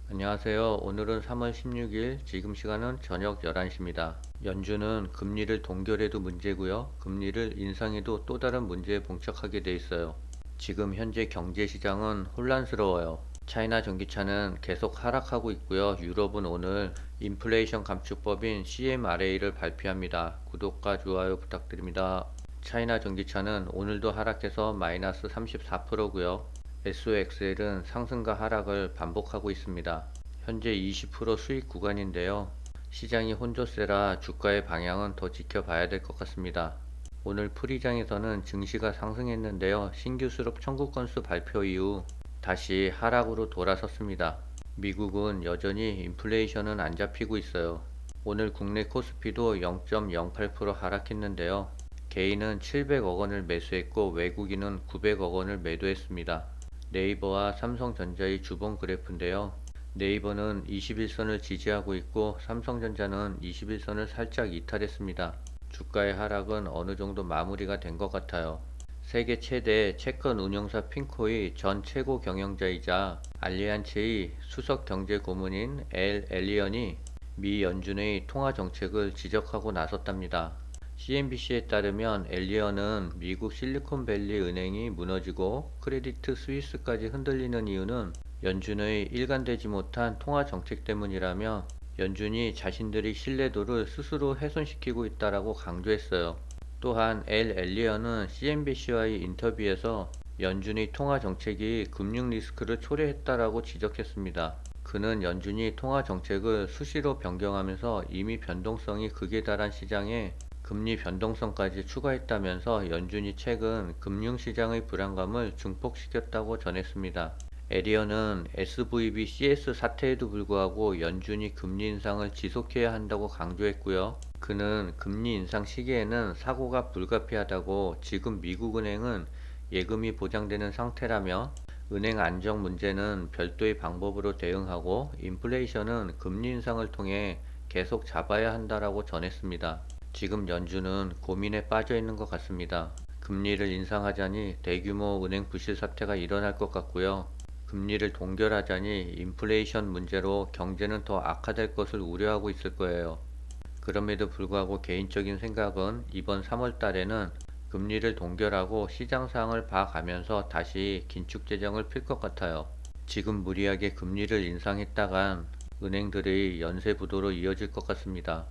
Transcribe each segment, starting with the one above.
안녕하세요. 오늘은 3월 16일, 지금 시간은 저녁 11시입니다. 연준은 금리를 동결해도 문제고요. 금리를 인상해도 또 다른 문제에 봉착하게 돼 있어요. 지금 현재 경제 시장은 혼란스러워요. 차이나 전기차는 계속 하락하고 있고요. 유럽은 오늘 인플레이션 감축법인 CMRA를 발표합니다. 구독과 좋아요 부탁드립니다. 차이나 전기차는 오늘도 하락해서 마이너스 34%고요. SOXL은 상승과 하락을 반복하고 있습니다. 현재 20% 수익 구간인데요. 시장이 혼조세라 주가의 방향은 더 지켜봐야 될 것 같습니다. 오늘 풀이장에서는 증시가 상승했는데요. 신규 수급 청구 건수 발표 이후 다시 하락으로 돌아섰습니다. 미국은 여전히 인플레이션은 안 잡히고 있어요. 오늘 국내 코스피도 0.08% 하락했는데요. 개인은 700억 원을 매수했고 외국인은 900억 원을 매도했습니다. 네이버와 삼성전자의 주봉 그래프인데요. 네이버는 21선을 지지하고 있고 삼성전자는 21선을 살짝 이탈했습니다. 주가의 하락은 어느 정도 마무리가 된 것 같아요. 세계 최대 채권 운용사 핑코의 전 최고 경영자이자 알리안츠의 수석 경제 고문인 엘 엘리언이 미 연준의 통화 정책을 지적하고 나섰답니다. CNBC에 따르면 엘리언은 미국 실리콘밸리 은행이 무너지고 크레디트 스위스까지 흔들리는 이유는 연준의 일관되지 못한 통화 정책 때문이라며 연준이 자신들의 신뢰도를 스스로 훼손시키고 있다고 강조했어요. 또한 엘 엘리언은 CNBC와의 인터뷰에서 연준의 통화 정책이 금융 리스크를 초래했다고 지적했습니다. 그는 연준이 통화 정책을 수시로 변경하면서 이미 변동성이 극에 달한 시장에 금리 변동성까지 추가했다면서 연준이 최근 금융시장의 불안감을 증폭시켰다고 전했습니다. 에리어는 SVB CS 사태에도 불구하고 연준이 금리 인상을 지속해야 한다고 강조했고요. 그는 금리 인상 시기에는 사고가 불가피하다고 지금 미국은행은 예금이 보장되는 상태라며 은행 안정 문제는 별도의 방법으로 대응하고 인플레이션은 금리 인상을 통해 계속 잡아야 한다고 전했습니다. 지금 연준은 고민에 빠져 있는 것 같습니다. 금리를 인상하자니 대규모 은행 부실 사태가 일어날 것 같고요. 금리를 동결하자니 인플레이션 문제로 경제는 더 악화될 것을 우려하고 있을 거예요. 그럼에도 불구하고 개인적인 생각은 이번 3월 달에는 금리를 동결하고 시장 상황을 봐가면서 다시 긴축 재정을 필 것 같아요. 지금 무리하게 금리를 인상했다간 은행들의 연쇄 부도로 이어질 것 같습니다.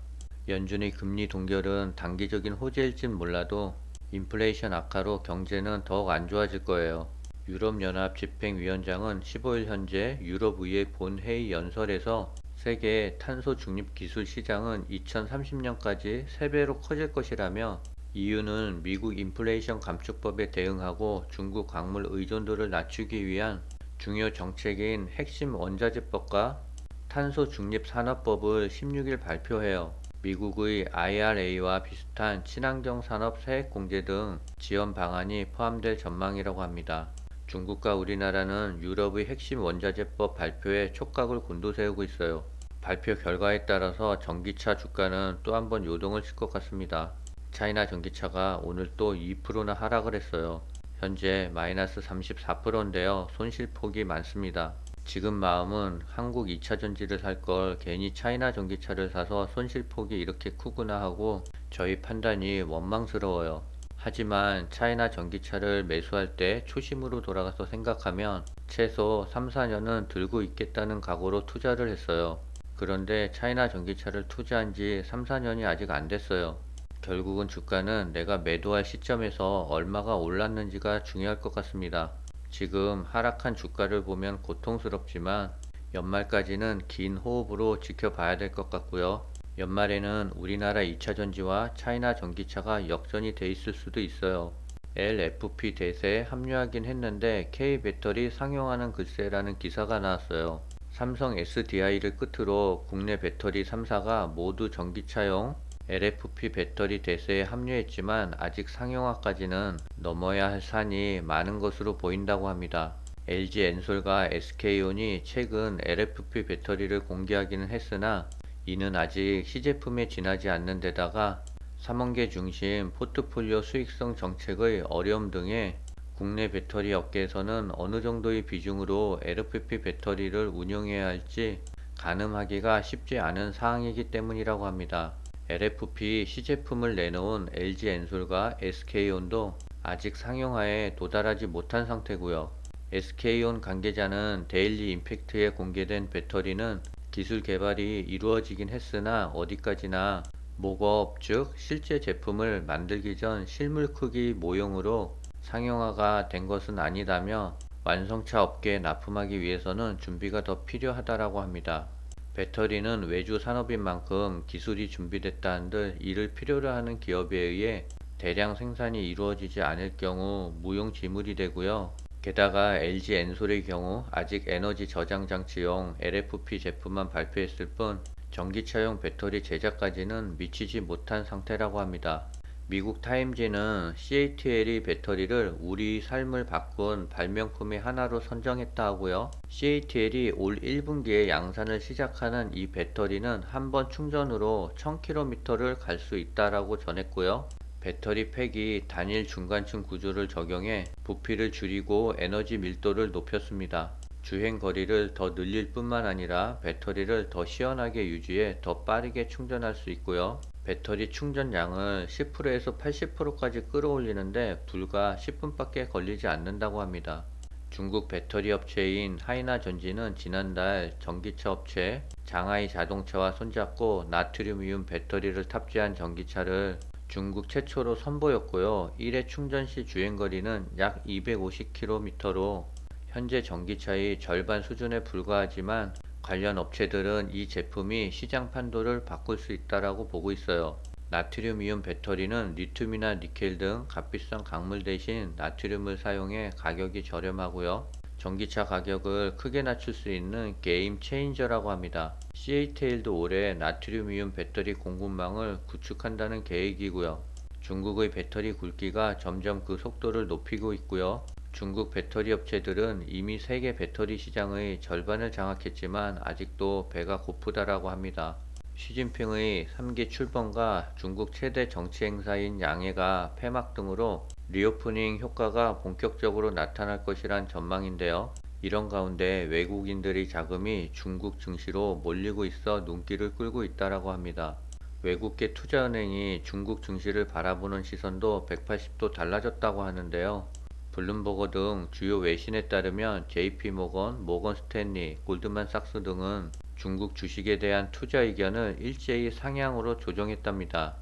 연준의 금리 동결은 단기적인 호재일진 몰라도 인플레이션 악화로 경제는 더욱 안 좋아질 거예요. 유럽연합 집행위원장은 15일 현재 유럽의회 본회의 연설에서 세계 탄소 중립 기술 시장은 2030년까지 3배로 커질 것이라며 이유는 미국 인플레이션 감축법에 대응하고 중국 광물 의존도를 낮추기 위한 중요 정책인 핵심 원자재법과 탄소 중립 산업법을 16일 발표해요. 미국의 IRA와 비슷한 친환경 산업 세액 공제 등 지원 방안이 포함될 전망이라고 합니다. 중국과 우리나라는 유럽의 핵심 원자재법 발표에 촉각을 곤두세우고 있어요. 발표 결과에 따라서 전기차 주가는 또 한 번 요동을 칠 것 같습니다. 차이나 전기차가 오늘 또 2%나 하락을 했어요. 현재 마이너스 34%인데요. 손실폭이 많습니다. 지금 마음은 한국 2차전지를 살 걸 괜히 차이나 전기차를 사서 손실폭이 이렇게 크구나 하고 저희 판단이 원망스러워요. 하지만 차이나 전기차를 매수할 때 초심으로 돌아가서 생각하면 최소 3, 4년은 들고 있겠다는 각오로 투자를 했어요. 그런데 차이나 전기차를 투자한 지 3, 4년이 아직 안 됐어요. 결국은 주가는 내가 매도할 시점에서 얼마가 올랐는지가 중요할 것 같습니다. 지금 하락한 주가를 보면 고통스럽지만 연말까지는 긴 호흡으로 지켜봐야 될 것 같고요. 연말에는 우리나라 2차전지와 차이나 전기차가 역전이 돼 있을 수도 있어요. LFP 대세에 합류하긴 했는데 K배터리 상용하는 글쎄라는 기사가 나왔어요. 삼성 SDI를 끝으로 국내 배터리 3사가 모두 전기차용 LFP 배터리 대세에 합류했지만 아직 상용화까지는 넘어야 할 산이 많은 것으로 보인다고 합니다. LG엔솔과 SK온이 최근 LFP 배터리를 공개하기는 했으나 이는 아직 시제품에 지나지 않는 데다가 3원계 중심 포트폴리오 수익성 정책의 어려움 등에 국내 배터리 업계에서는 어느 정도의 비중으로 LFP 배터리를 운용해야 할지 가늠하기가 쉽지 않은 사항이기 때문이라고 합니다. LFP 시제품을 내놓은 LG엔솔과 SK온도 아직 상용화에 도달하지 못한 상태고요. SK온 관계자는 데일리 임팩트에 공개된 배터리는 기술 개발이 이루어지긴 했으나 어디까지나 모업 즉 실제 제품을 만들기 전 실물 크기 모형으로 상용화가 된 것은 아니다며 완성차 업계에 납품하기 위해서는 준비가 더 필요하다라고 합니다. 배터리는 외주 산업인 만큼 기술이 준비됐다 한들 이를 필요로 하는 기업에 의해 대량 생산이 이루어지지 않을 경우 무용지물이 되고요. 게다가 LG 엔솔의 경우 아직 에너지 저장 장치용 LFP 제품만 발표했을 뿐 전기차용 배터리 제작까지는 미치지 못한 상태라고 합니다. 미국 타임지는 CATL이 배터리를 우리 삶을 바꾼 발명품의 하나로 선정했다 하고요. CATL이 올 1분기에 양산을 시작하는 이 배터리는 한 번 충전으로 1000km를 갈 수 있다라고 전했고요. 배터리 팩이 단일 중간층 구조를 적용해 부피를 줄이고 에너지 밀도를 높였습니다. 주행 거리를 더 늘릴 뿐만 아니라 배터리를 더 시원하게 유지해 더 빠르게 충전할 수 있고요. 배터리 충전량을 10%에서 80%까지 끌어올리는데 불과 10분밖에 걸리지 않는다고 합니다. 중국 배터리 업체인 하이나전지는 지난달 전기차 업체 장하이 자동차와 손잡고 나트륨이온 배터리를 탑재한 전기차를 중국 최초로 선보였고요. 1회 충전 시 주행거리는 약 250km로 현재 전기차의 절반 수준에 불과하지만 관련 업체들은 이 제품이 시장 판도를 바꿀 수 있다라고 보고 있어요. 나트륨이온 배터리는 리튬이나 니켈 등 값비싼 광물 대신 나트륨을 사용해 가격이 저렴하고요. 전기차 가격을 크게 낮출 수 있는 게임 체인저라고 합니다. CATL도 올해 나트륨이온 배터리 공급망을 구축한다는 계획이고요. 중국의 배터리 굵기가 점점 그 속도를 높이고 있고요. 중국 배터리 업체들은 이미 세계 배터리 시장의 절반을 장악했지만 아직도 배가 고프다라고 합니다. 시진핑의 3기 출범과 중국 최대 정치 행사인 양해가 폐막 등으로 리오프닝 효과가 본격적으로 나타날 것이란 전망인데요. 이런 가운데 외국인들의 자금이 중국 증시로 몰리고 있어 눈길을 끌고 있다라고 합니다. 외국계 투자은행이 중국 증시를 바라보는 시선도 180도 달라졌다고 하는데요. 블룸버그 등 주요 외신에 따르면 JP모건, 모건스탠리, 골드만삭스 등은 중국 주식에 대한 투자 의견을 일제히 상향으로 조정했답니다.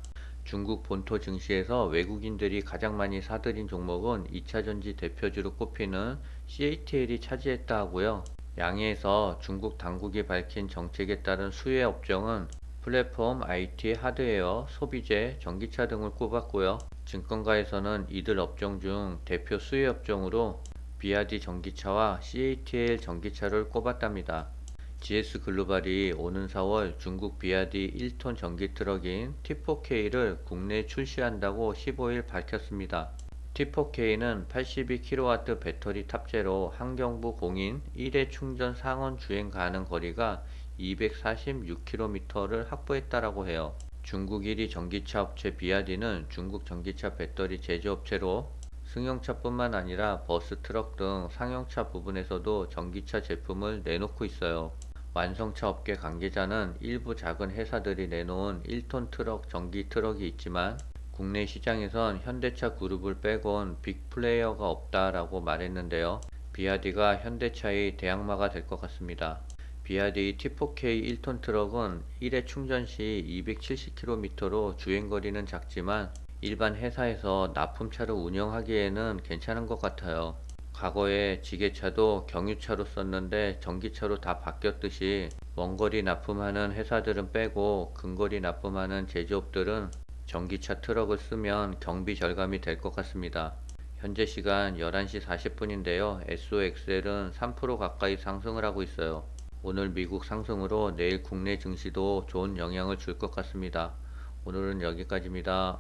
중국 본토 증시에서 외국인들이 가장 많이 사들인 종목은 2차전지 대표주로 꼽히는 CATL이 차지했다 하고요. 양해에서 중국 당국이 밝힌 정책에 따른 수혜 업종은 플랫폼, IT, 하드웨어, 소비재, 전기차 등을 꼽았고요. 증권가에서는 이들 업종 중 대표 수혜 업종으로 비아디 전기차와 CATL 전기차를 꼽았답니다. GS글로벌이 오는 4월 중국 비아디 1톤 전기 트럭인 T4K를 국내에 출시한다고 15일 밝혔습니다. T4K는 82kW 배터리 탑재로 환경부 공인 1회 충전 상온 주행 가능 거리가 246km를 확보했다라고 해요. 중국 1위 전기차 업체 비아디는 중국 전기차 배터리 제조업체로 승용차뿐만 아니라 버스, 트럭 등 상용차 부분에서도 전기차 제품을 내놓고 있어요. 완성차 업계 관계자는 일부 작은 회사들이 내놓은 1톤 트럭 전기 트럭이 있지만 국내 시장에선 현대차 그룹을 빼곤 빅 플레이어가 없다라고 말했는데요. 비아디가 현대차의 대항마가 될 것 같습니다. 비아디 T4K 1톤 트럭은 1회 충전 시 270km로 주행거리는 작지만 일반 회사에서 납품차를 운영하기에는 괜찮은 것 같아요. 과거에 지게차도 경유차로 썼는데 전기차로 다 바뀌었듯이 원거리 납품하는 회사들은 빼고 근거리 납품하는 제조업들은 전기차 트럭을 쓰면 경비 절감이 될 것 같습니다. 현재 시간 11시 40분인데요. SOXL은 3% 가까이 상승을 하고 있어요. 오늘 미국 상승으로 내일 국내 증시도 좋은 영향을 줄 것 같습니다. 오늘은 여기까지입니다.